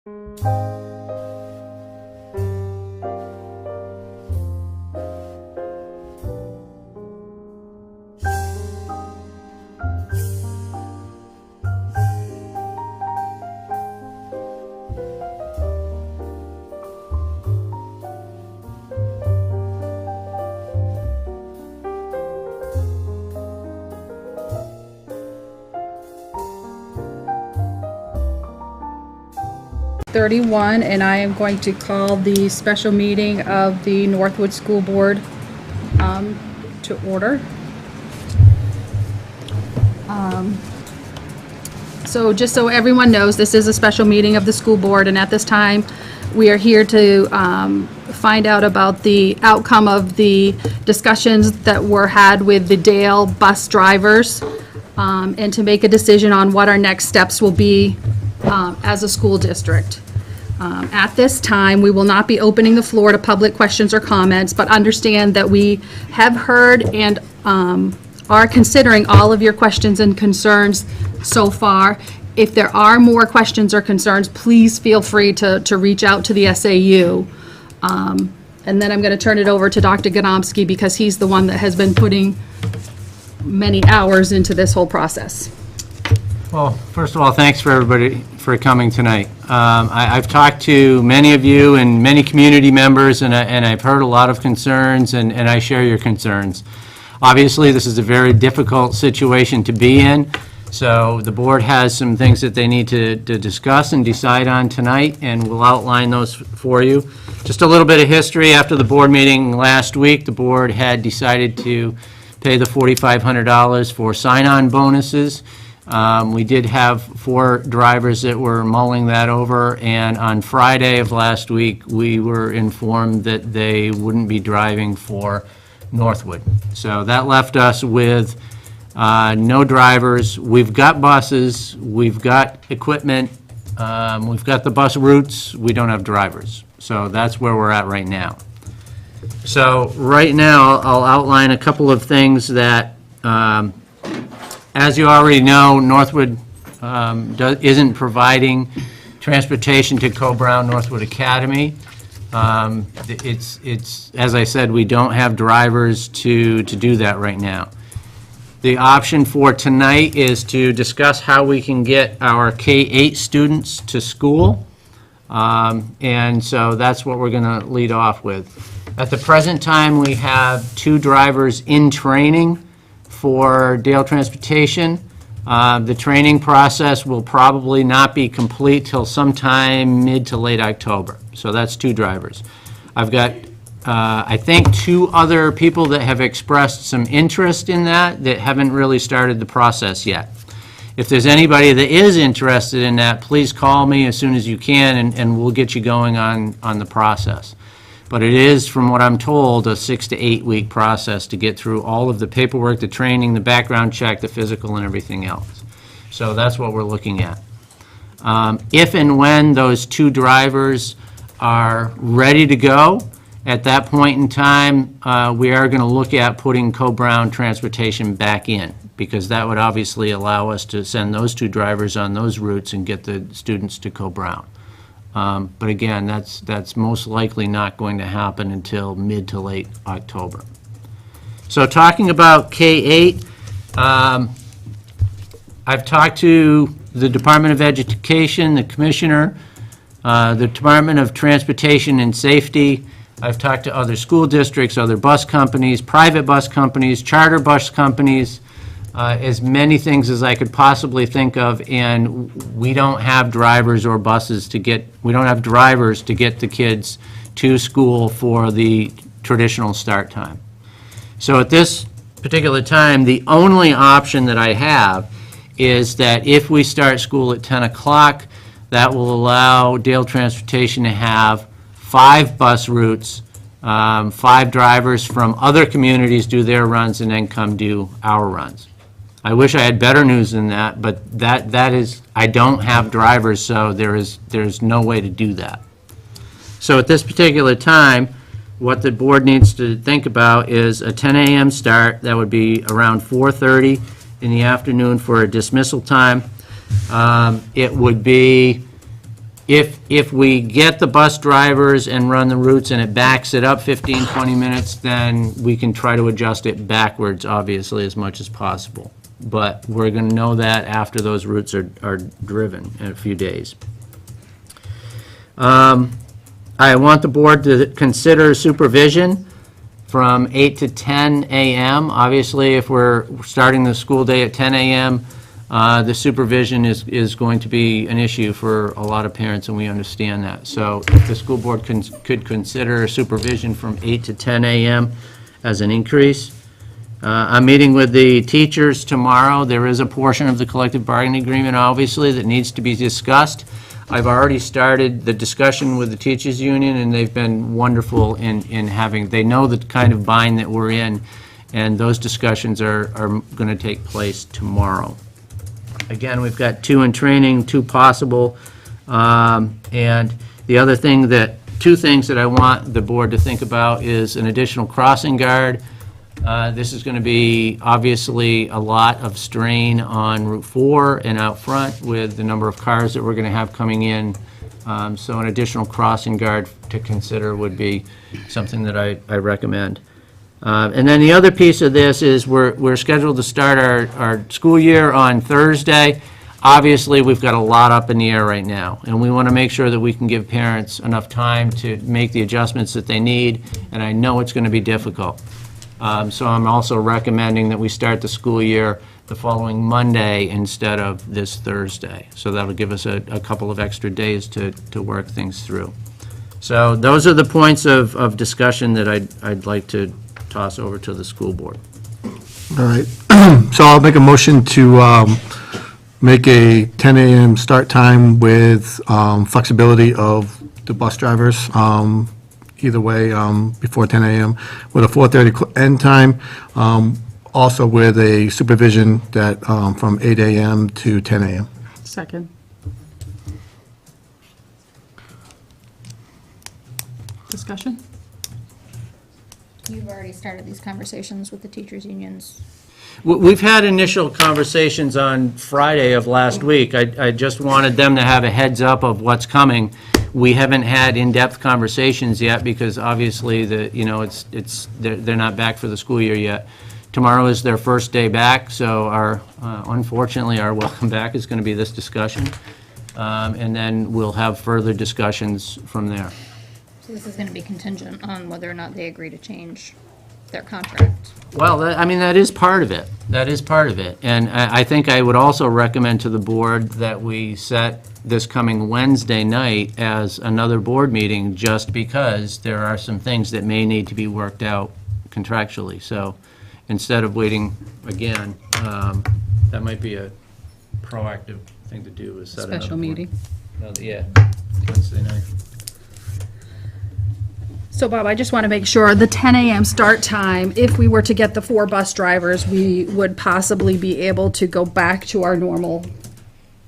.31, and I am going to call the special meeting of the Northwood School Board to order. So just so everyone knows, this is a special meeting of the school board, and at this time we are here to find out about the outcome of the discussions that were had with the Dale bus drivers, and to make a decision on what our next steps will be as a school district. At this time, we will not be opening the floor to public questions or comments, but understand that we have heard and are considering all of your questions and concerns so far. If there are more questions or concerns, please feel free to reach out to the SAU. And then I'm going to turn it over to Dr. Godomsky, because he's the one that has been putting many hours into this whole process. Well, first of all, thanks for everybody for coming tonight. I've talked to many of you and many community members, and I've heard a lot of concerns, and I share your concerns. Obviously, this is a very difficult situation to be in, so the board has some things that they need to discuss and decide on tonight, and we'll outline those for you. Just a little bit of history. After the board meeting last week, the board had decided to pay the $4,500 for sign-on bonuses. We did have 4 drivers that were mulling that over, and on Friday of last week, we were informed that they wouldn't be driving for Northwood. So that left us with no drivers. We've got buses, we've got equipment, we've got the bus routes, we don't have drivers. So that's where we're at right now. So right now, I'll outline a couple of things that as you already know, Northwood isn't providing transportation to Co-Brown Northwood Academy. It's as I said, we don't have drivers to do that right now. The option for tonight is to discuss how we can get our K-8 students to school. And so that's what we're going to lead off with. At the present time, we have 2 drivers in training for Dale Transportation. The training process will probably not be complete till sometime mid to late October. So that's 2 drivers. I've got, I think, 2 other people that have expressed some interest in that haven't really started the process yet. If there's anybody that is interested in that, please call me as soon as you can, and we'll get you going on the process. But it is, from what I'm told, a 6 to 8 week process to get through all of the paperwork, the training, the background check, the physical, and everything else. So that's what we're looking at. If and when those 2 drivers are ready to go, at that point in time, we are going to look at putting Co-Brown Transportation back in, because that would obviously allow us to send those 2 drivers on those routes and get the students to Co-Brown. But again, that's most likely not going to happen until mid to late October. So talking about K-8, I've talked to the Department of Education, the Commissioner, the Department of Transportation and Safety. I've talked to other school districts, other bus companies, private bus companies, charter bus companies, as many things as I could possibly think of, and we don't have drivers or buses to get, we don't have drivers to get the kids to school for the traditional start time. So at this particular time, the only option that I have is that if we start school at 10 o'clock, that will allow Dale Transportation to have 5 bus routes, 5 drivers from other communities do their runs and then come do our runs. I wish I had better news than that, but that is, I don't have drivers, so there's no way to do that. So at this particular time, what the board needs to think about is a 10 a.m. start. That would be around 4:30 in the afternoon for a dismissal time. It would be If we get the bus drivers and run the routes and it backs it up 15, 20 minutes, then we can try to adjust it backwards, obviously, as much as possible. But we're going to know that after those routes are driven in a few days. I want the board to consider supervision from 8 to 10 a.m. Obviously, if we're starting the school day at 10 a.m., the supervision is going to be an issue for a lot of parents, and we understand that. So if the school board could consider supervision from 8 to 10 a.m. as an increase. I'm meeting with the teachers tomorrow. There is a portion of the collective bargaining agreement, obviously, that needs to be discussed. I've already started the discussion with the teachers union, and they've been wonderful in having, they know the kind of bind that we're in, and those discussions are going to take place tomorrow. Again, we've got 2 in training, 2 possible, and the other thing two things that I want the board to think about is an additional crossing guard. This is going to be obviously a lot of strain on Route 4 and out front with the number of cars that we're going to have coming in. So an additional crossing guard to consider would be something that I recommend. And then the other piece of this is we're scheduled to start our school year on Thursday. Obviously, we've got a lot up in the air right now, and we want to make sure that we can give parents enough time to make the adjustments that they need, and I know it's going to be difficult. So I'm also recommending that we start the school year the following Monday instead of this Thursday. So that'll give us a couple of extra days to work things through. So those are the points of discussion that I'd like to toss over to the school board. All right, so I'll make a motion to make a 10 a.m. start time with flexibility of the bus drivers, either way, before 10 a.m., with a 4:30 end time, also with a supervision that from 8 a.m. to 10 a.m. Second. Discussion? You've already started these conversations with the teachers' unions. We've had initial conversations on Friday of last week. I just wanted them to have a heads up of what's coming. We haven't had in-depth conversations yet because obviously they're not back for the school year yet. Tomorrow is their first day back, so unfortunately our welcome back is going to be this discussion, and then we'll have further discussions from there. So this is going to be contingent on whether or not they agree to change their contract. Well, that is part of it. That is part of it. And I think I would also recommend to the board that we set this coming Wednesday night as another board meeting, just because there are some things that may need to be worked out contractually. So instead of waiting again, that might be a proactive thing to do, is set another Special board. meeting. Yeah, Wednesday night. So Bob, I just want to make sure, the 10 a.m. start time, if we were to get the 4 bus drivers, we would possibly be able to go back to our normal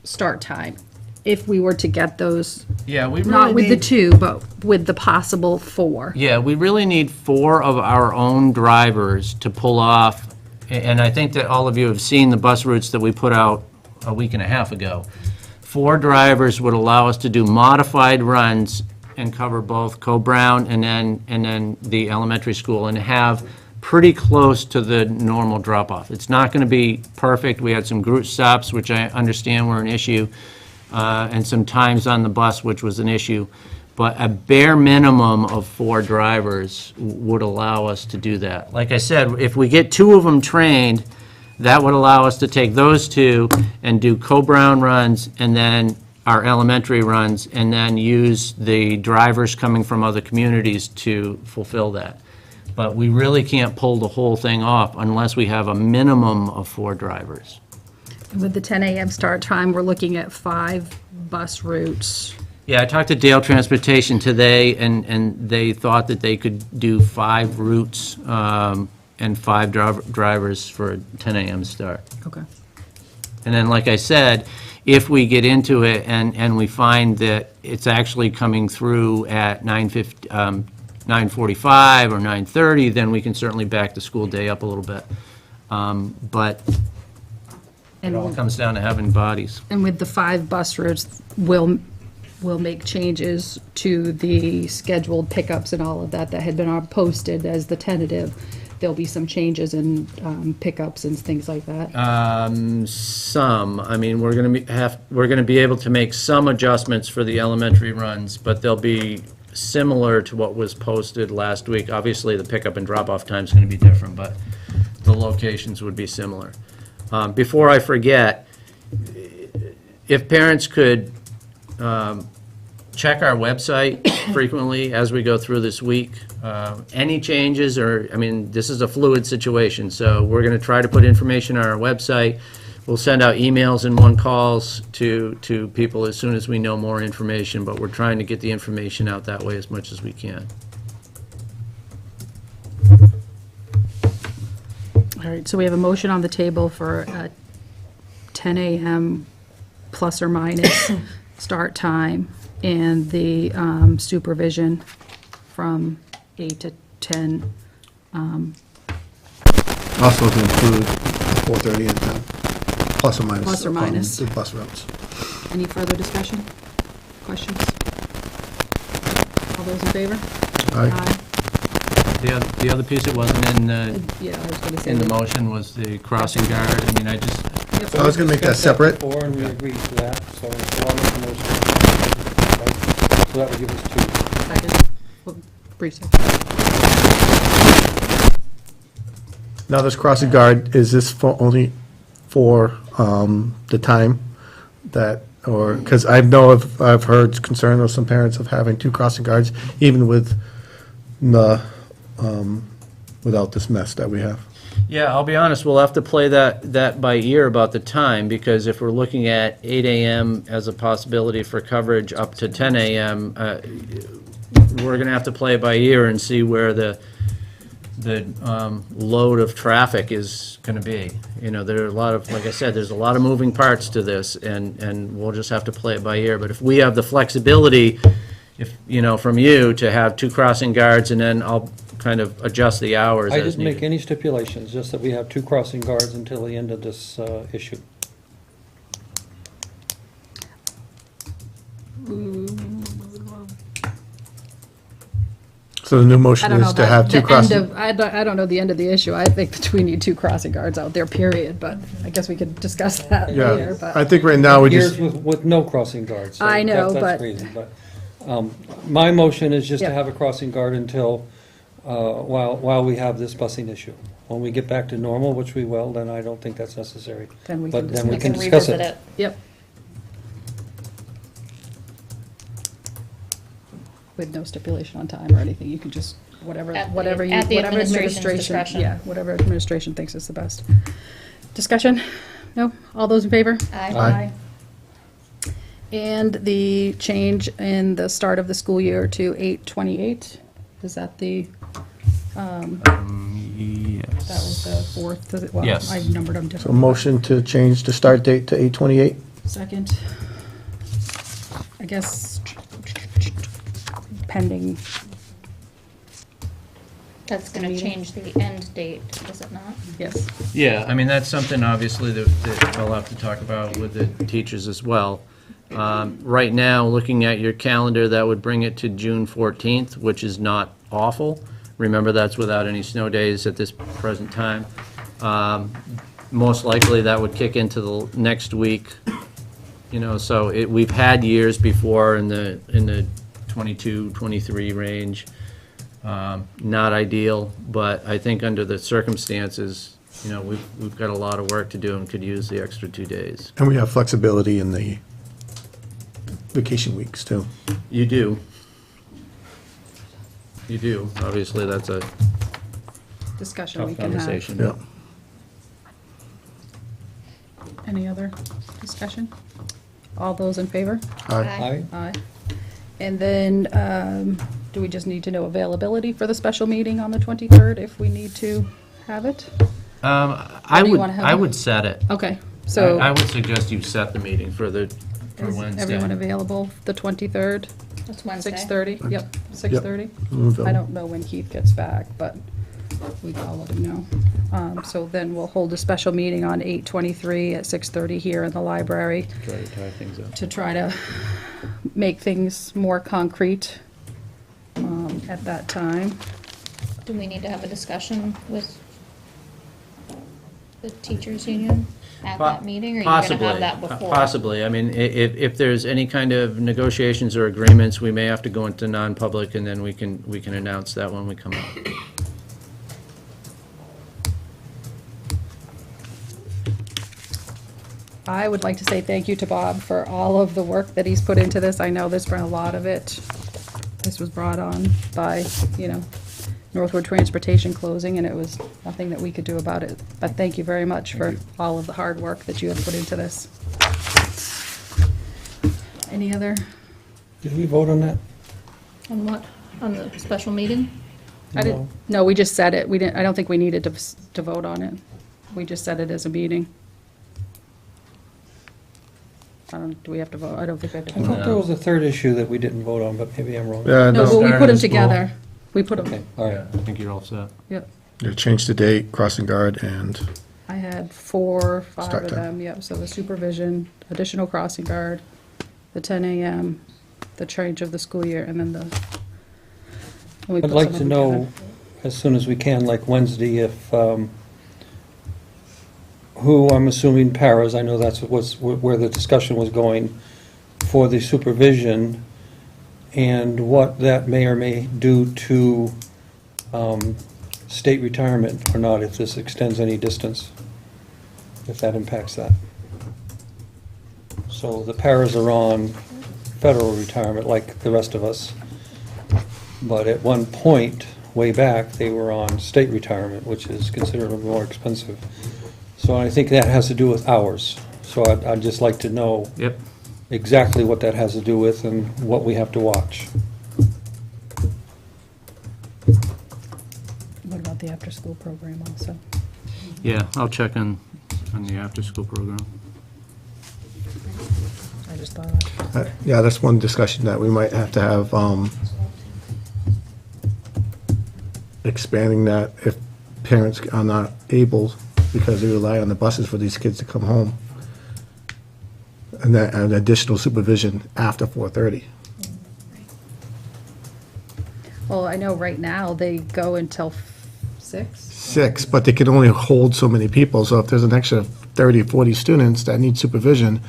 start time, if we were to get those, Yeah, we really not with the need- 2, but with the possible 4. Yeah, we really need 4 of our own drivers to pull off, and I think that all of you have seen the bus routes that we put out a week and a half ago. 4 drivers would allow us to do modified runs and cover both Co-Brown and then the elementary school, and have pretty close to the normal drop-off. It's not going to be perfect. We had some group stops, which I understand were an issue, and some times on the bus, which was an issue. But a bare minimum of 4 drivers would allow us to do that. Like I said, if we get 2 of them trained, that would allow us to take those 2 and do Co-Brown runs, and then our elementary runs, and then use the drivers coming from other communities to fulfill that. But we really can't pull the whole thing off unless we have a minimum of 4 drivers. With the 10 a.m. start time, we're looking at 5 bus routes. Yeah, I talked to Dale Transportation today, and they thought that they could do 5 routes and 5 drivers for a 10 a.m. start. Okay. And then, like I said, if we get into it and we find that it's actually coming through at 9:45 or 9:30, then we can certainly back the school day up a little bit. But it all comes down to having bodies. And with the 5 bus routes, we'll we'll make changes to the scheduled pickups and all of that that had been posted as the tentative. There'll be some changes in pickups and things like that. Some, I mean, we're gonna be able to make some adjustments for the elementary runs, but they'll be similar to what was posted last week. Obviously, the pickup and drop-off time's gonna be different, but the locations would be similar. Before I forget, if parents could check our website frequently as we go through this week. Any changes or, I mean, this is a fluid situation, so we're going to try to put information on our website. We'll send out emails and calls to people as soon as we know more information, but we're trying to get the information out that way as much as we can. All right, so we have a motion on the table for 10 a.m. plus or minus start time, and the supervision from 8 to 10. Also to include 4:30 and 10, plus or minus. Plus or minus. The bus routes. Any further discussion? Questions? All those in favor? Aye. The other piece that wasn't in Yeah, I was going to say. the motion was the crossing guard. I mean, I just, So I was gonna make that separate. Before, and we agreed to that, so I'll make the motion. So that would give us two. Second. Well, brief second. Now, this crossing guard, is this only for the time that, or, because I know I've heard concern of some parents of having two crossing guards, even with the, without this mess that we have. yeah, I'll be honest, we'll have to play that by ear about the time, because if we're looking at 8 a.m. as a possibility for coverage up to 10 a.m., we're going to have to play it by ear and see where the load of traffic is going to be. You know, there are a lot of, like I said, there's a lot of moving parts to this, and we'll just have to play it by ear. But if we have the flexibility, if, you know, from you to have two crossing guards, and then I'll kind of adjust the hours I as didn't make needed. any stipulations, just that we have two crossing guards until the end of this issue. So the new I motion don't know is to have two the end crossing. of, I don't know the end of the issue. I think that we need two crossing guards out there, period, but I guess we could discuss that later, Yeah, I but. think right now we Years just, with no crossing guards. so I know, that's but- crazy, but my motion is just to Yeah. have a crossing guard until, while we have this busing issue. When we get back to normal, which we will, then I don't think that's necessary. Then we But can then we We can can discuss revisit it. it. Yep. With no stipulation on time or anything, you can just, whatever, At the- whatever you, at the whatever administration's administration, discretion. yeah, whatever administration thinks is the best. Discussion? No? All those in favor? Aye. And the change in the start of the school year to 8/28, is that the, that Yes. was the fourth, well, Yes. I numbered them so differently. motion to change the start date to 8/28. Second. I guess pending, That's gonna Meeting. change the end date, is it not? yes. Yeah, I mean, that's something obviously that I'll have to talk about with the teachers as well. Right now, looking at your calendar, that would bring it to June 14th, which is not awful. Remember, that's without any snow days at this present time. Most likely, that would kick into the next week, you know, so we've had years before in the 22, 23 range. Not ideal, but I think under the circumstances, you know, we've got a lot of work to do and could use the extra 2 days. And we have flexibility in the vacation weeks, too. You do. You do. Obviously, that's a Discussion we tough can have. conversation. Yeah. Any other discussion? All those in favor? Aye. Aye. And then, do we just need to know availability for the special meeting on the 23rd if we need to have it? I do you would, wanna have I it? would set it. Okay, so I would suggest you set the meeting for is Wednesday. everyone available the 23rd? That's Wednesday. 6:30? Yep, 6:30? I'm available. I don't know when Keith gets back, but we all let him know. So then we'll hold a special meeting on 8/23 at 6:30 here in the library Try to tie things up. to try to make things more concrete at that time. Do we need to have a discussion with the teachers' union at that meeting, or are you gonna have that before? Possibly. I mean, if there's any kind of negotiations or agreements, we may have to go into non-public, and then we can announce that when we come out. I would like to say thank you to Bob for all of the work that he's put into this. I know there's been a lot of it. This was brought on by, Northwood Transportation closing, and it was nothing that we could do about it. But thank you very much for all of the hard work that you have put into this. Any other? Did we vote on that? On what? On the special meeting? I didn't, no, we just said it. We didn't, I don't think we needed to vote on it. We just said it as a meeting. Do we have to vote? I don't think we have to I vote. thought there was a third issue that we didn't vote on, but maybe I'm wrong. Yeah, No, but we no, put them Start together. We put Okay, them, all right. I think you're all set. yep. you changed the date, crossing guard, and I had 4, 5 Start of time. them, yep. So the supervision, additional crossing guard, the 10 a.m., the change of the school year, and then the. and we I'd put like some to of them know, together. as soon as we can, like Wednesday, if, who, I'm assuming paras, I know that's where the discussion was going, for the supervision, and what that may or may do to state retirement or not, if this extends any distance, if that impacts that. So the paras are on federal retirement like the rest of us. But at one point, way back, they were on state retirement, which is considerably more expensive. So I think that has to do with hours. So I'd just like to know Yep. exactly what that has to do with and what we have to watch. What about the after-school program also? Yeah, I'll check on the after-school program. I just thought, yeah, that's one discussion that we might have to have, expanding that if parents are not able, because they rely on the buses for these kids to come home. And that, and additional supervision after 4:30. well, I know right now they go until 6. 6, but they can only hold so many people, so if there's an extra 30, 40 students that need supervision,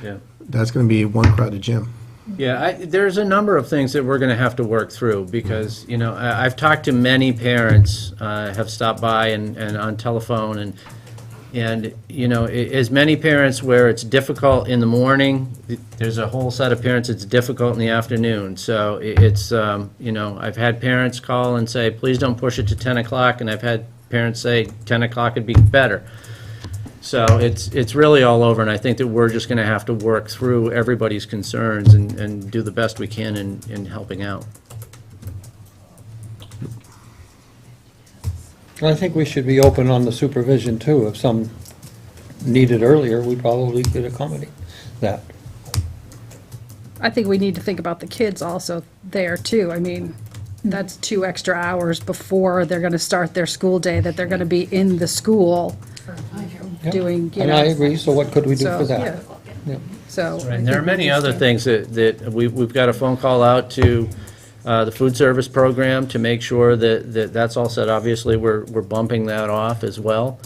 Yeah. that's gonna be one crowded gym. Yeah, there's a number of things that we're going to have to work through, because, I've talked to many parents, have stopped by and on telephone, and as many parents where it's difficult in the morning, there's a whole set of parents it's difficult in the afternoon. So it's, I've had parents call and say, please don't push it to 10 o'clock, and I've had parents say 10 o'clock would be better. So it's really all over, and I think that we're just going to have to work through everybody's concerns and do the best we can in helping out. And I think we should be open on the supervision too. If some needed earlier, we probably could accommodate that. I think we need to think about the kids also there too. I mean, that's 2 extra hours before they're gonna start their school day, that they're gonna be in the school Yep. doing, And I agree, so what could we do So, for yeah. that? Yeah. So. I And there are think we many just other do- things that we've got a phone call out to the food service program to make sure that's all set. Obviously, we're bumping that off as well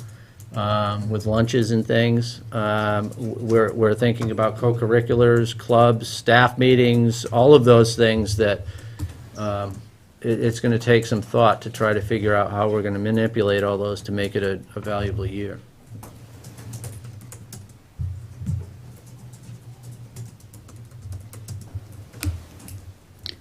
with lunches and things. We're thinking about co-curriculars, clubs, staff meetings, all of those things that it's going to take some thought to try to figure out how we're going to manipulate all those to make it a valuable year.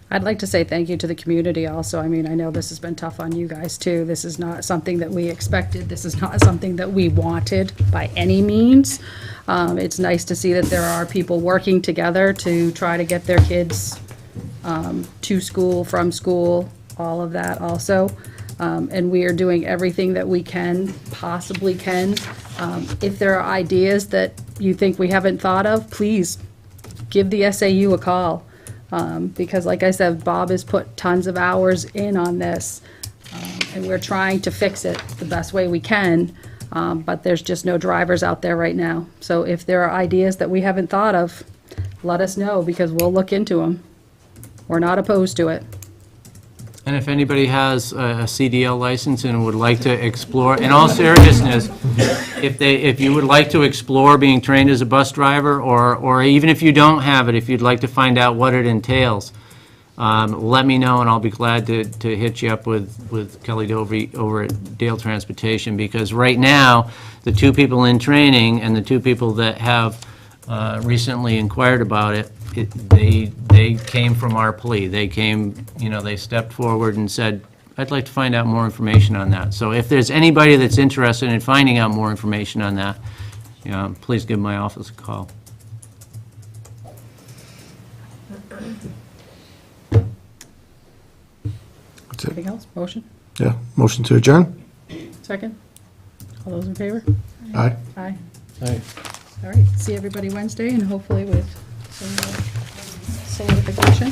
I'd like to say thank you to the community also. I mean, I know this has been tough on you guys too. This is not something that we expected. This is not something that we wanted by any means. It's nice to see that there are people working together to try to get their kids to school, from school, all of that also. And we are doing everything that we possibly can. If there are ideas that you think we haven't thought of, please give the SAU a call. Because like I said, Bob has put tons of hours in on this. and we're trying to fix it the best way we can, but there's just no drivers out there right now. So if there are ideas that we haven't thought of, let us know, because we'll look into them. We're not opposed to it. And if anybody has a CDL license and would like to explore, in all seriousness, if you would like to explore being trained as a bus driver, or even if you don't have it, if you'd like to find out what it entails, let me know, and I'll be glad to hit you up with Kelly Dovey over at Dale Transportation, because right now, the two people in training and the two people that have recently inquired about it, they came from our plea. They came, they stepped forward and said, I'd like to find out more information on that. So if there's anybody that's interested in finding out more information on that, please give my office a call. That's it. Anything else? Motion? Yeah, motion to adjourn? Second? All those in favor? Aye. Aye. Aye. All right, see everybody Wednesday, and hopefully with some solidification.